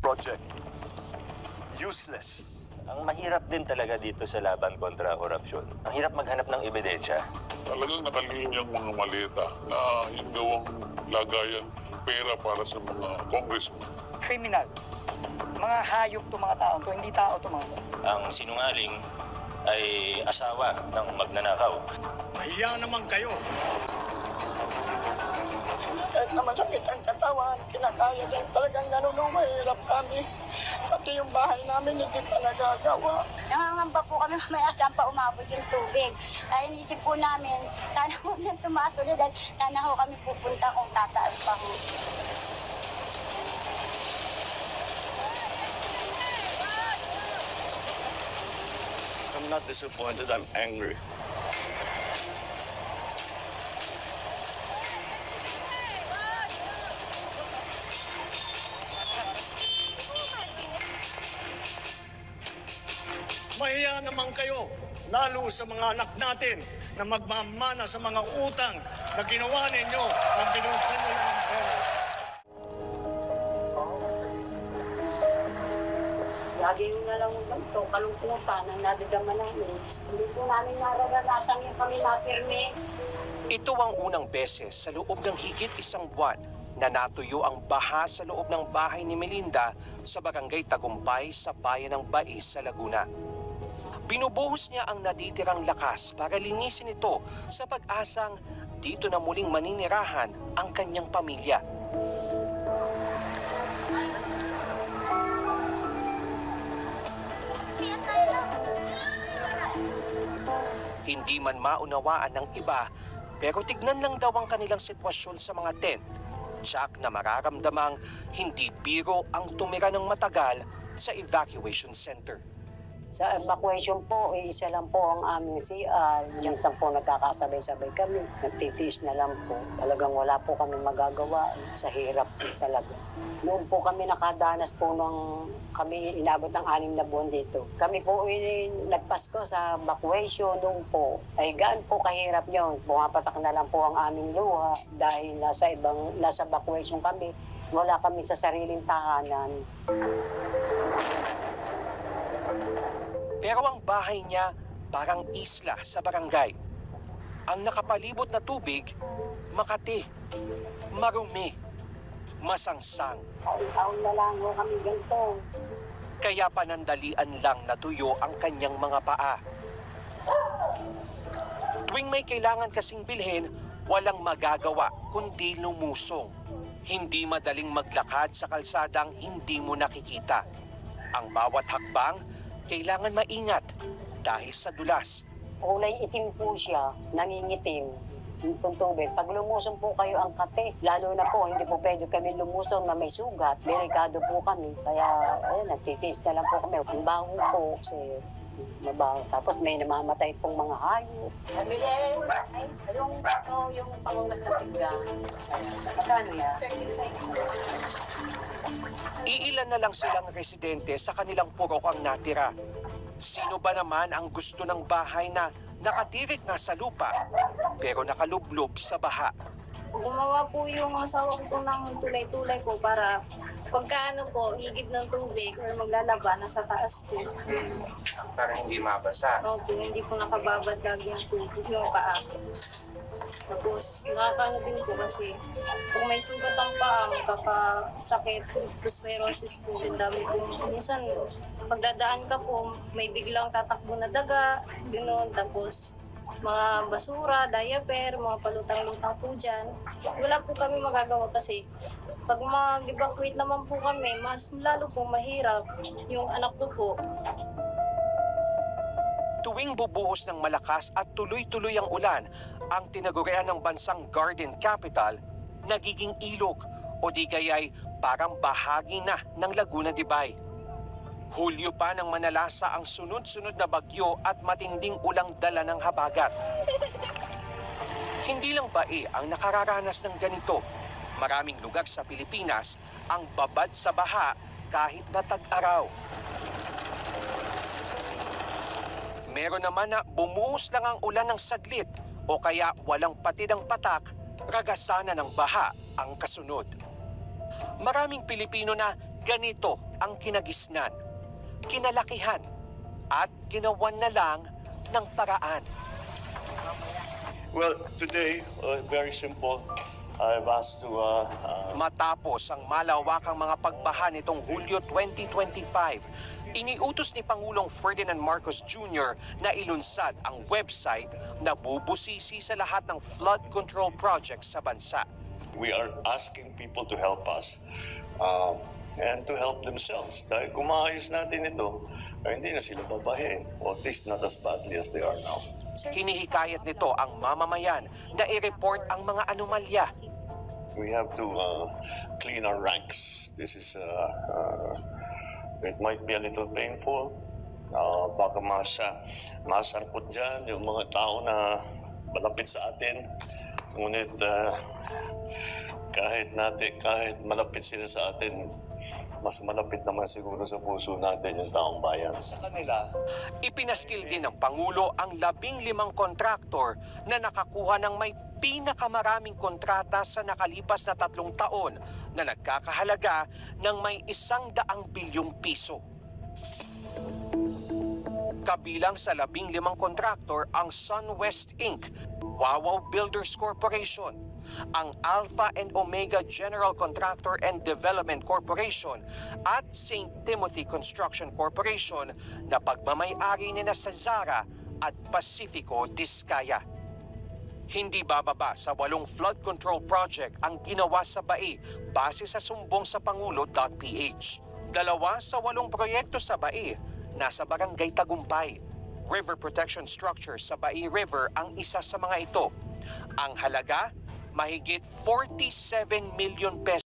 project. Useless. Ang mahirap din talaga dito sa laban kontra korupsyon. Ang hirap maghanap ng ebidensya. Talagang nakalinyang mga maleta na yung gawang lagayan ng pera para sa mga congressman. Kriminal. Mga hayop to mga tao to, hindi tao to mga to. Ang sinungaling ay asawa ng magnanakaw. Mahiya naman kayo. Kahit na masakit ang katawan, kinakaya din talagang ganun nung mahirap kami. Pati yung bahay namin hindi pa nagagawa. Nangangamba po kami mamaya saan pa umabot yung tubig. Kaya inisip po namin, sana po nang tumaas ulit dahil sana ho kami pupunta kung tataas pa ho. I'm not disappointed, I'm angry. Mahiya naman kayo, lalo sa mga anak natin na magmamana sa mga utang na ginawa ninyo nang binuksan nyo ng pera. Lagi yung na lang ganito, kalungkutan ang nadadama namin. Hindi po namin nararanasan yung kami napirme. Ito ang unang beses sa loob ng higit isang buwan na natuyo ang baha sa loob ng bahay ni Melinda sa Barangay Tagumpay sa bayan ng Bais sa Laguna. Binubuhos niya ang natitirang lakas para linisin ito sa pag-asang dito na muling maninirahan ang kanyang pamilya. Hindi man maunawaan ng iba, pero tignan lang daw ang kanilang sitwasyon sa mga tent. Tiyak na mararamdamang hindi biro ang tumira ng matagal sa evacuation center. Sa evacuation po, isa lang po ang aming CR. Minsan po nagkakasabay-sabay kami. Nagtitiis na lang po. Talagang wala po kami magagawa. Sa hirap talaga. Noon po kami nakadanas po nung kami inabot ng 6 na buwan dito. Kami po nagpasko sa evacuation noon po. Ay gaan po kahirap yun. Pumapatak na lang po ang aming luha dahil nasa evacuation kami. Wala kami sa sariling tahanan. Pero ang bahay niya parang isla sa barangay. Ang nakapalibot na tubig, makati, marumi, masangsang. Taon na lang ho kami ganito. Kaya panandalian lang natuyo ang kanyang mga paa. Tuwing may kailangan kasing bilhin, walang magagawa kundi lumusong. Hindi madaling maglakad sa kalsadang hindi mo nakikita. Ang bawat hakbang, kailangan maingat dahil sa dulas. Kulay itim po siya, nangingitim. Yung tubig. Pag lumusong po kayo ang kate, lalo na po, hindi po pwede kami lumusong na may sugat. Delikado po kami. Kaya, ayun, nagtitiis na lang po kami. Ang baho po, kasi mabaho. Tapos may namamatay pong mga hayop. Yung pangungas na pinggan. Magkano yan? Iilan na lang silang residente sa kanilang purok ang natira. Sino ba naman ang gusto ng bahay na nakatirik na sa lupa pero nakalublob sa baha? Gumawa po yung asawa ko ng tulay-tulay po para pagkaano po, higit ng tubig or maglalaba, nasa taas po. Para hindi mabasa. Opo, hindi po nakababad lagi yung tubig, yung paa. Tapos, nakakaano din po kasi kung may sugat ang paa, magkakasakit, leptospirosis po, din dami po. Minsan, pagdadaan ka po, may biglang tatakbo na daga, gano'n. Tapos, mga basura, diaper, mga palutang-lutang po dyan. Wala po kami magagawa kasi pag mag-evacuate naman po kami, mas lalo po mahirap yung anak ko po. Tuwing bubuhos ng malakas at tuloy-tuloy ang ulan, ang tinagurian ng bansang Garden Capital, nagiging ilog o di kaya'y parang bahagi na ng Laguna de Bay. Hulyo pa nang manalasa ang sunod-sunod na bagyo at matinding ulang dala ng habagat. Hindi lang bae ang nakararanas ng ganito. Maraming lugar sa Pilipinas ang babad sa baha kahit na tag-araw. Meron naman na bumuhos lang ang ulan ng saglit o kaya walang patid ang patak, ragasana ng baha ang kasunod. Maraming Pilipino na Ganito ang kinagisnan, kinalakihan at ginawan na lang ng paraan. Well, today, very simple. I've asked to Matapos ang malawakang mga pagbaha nitong Hulyo 2025, iniutos ni Pangulong Ferdinand Marcos Jr. na ilunsad ang website na bubusisi sa lahat ng flood control projects sa bansa. we are asking people to help us and to help themselves. Dahil kung maayos natin ito, hindi na sila babahin, or at least not as badly as they are now. Hinihikayat nito ang mamamayan na i-report ang mga anomalya. We have to clean our ranks. This is, it might be a little painful. Baka masangkot dyan yung mga tao na malapit sa atin. Ngunit kahit malapit sila sa atin, mas malapit naman siguro sa puso natin yung taong bayan. Sa kanila, Ipinaskil din ng Pangulo ang 15 kontraktor na nakakuha ng may pinakamaraming kontrata sa nakalipas na 3 taon na nagkakahalaga ng may 100 bilyong piso. Kabilang sa 15 kontraktor ang SunWest Inc., Wawaw Builders Corporation, ang Alpha and Omega General Contractor and Development Corporation at St. Timothy Construction Corporation na pagmamay-ari nina sa Zara at Pacifico Discaya. Hindi bababa sa 8 flood control project ang ginawa sa Bai base sa sumbong sa Pangulo.ph. 2 sa 8 proyekto sa Bai nasa Barangay Tagumpay. River protection structure sa Bai River ang isa sa mga ito. Ang halaga, mahigit 47 million pesos.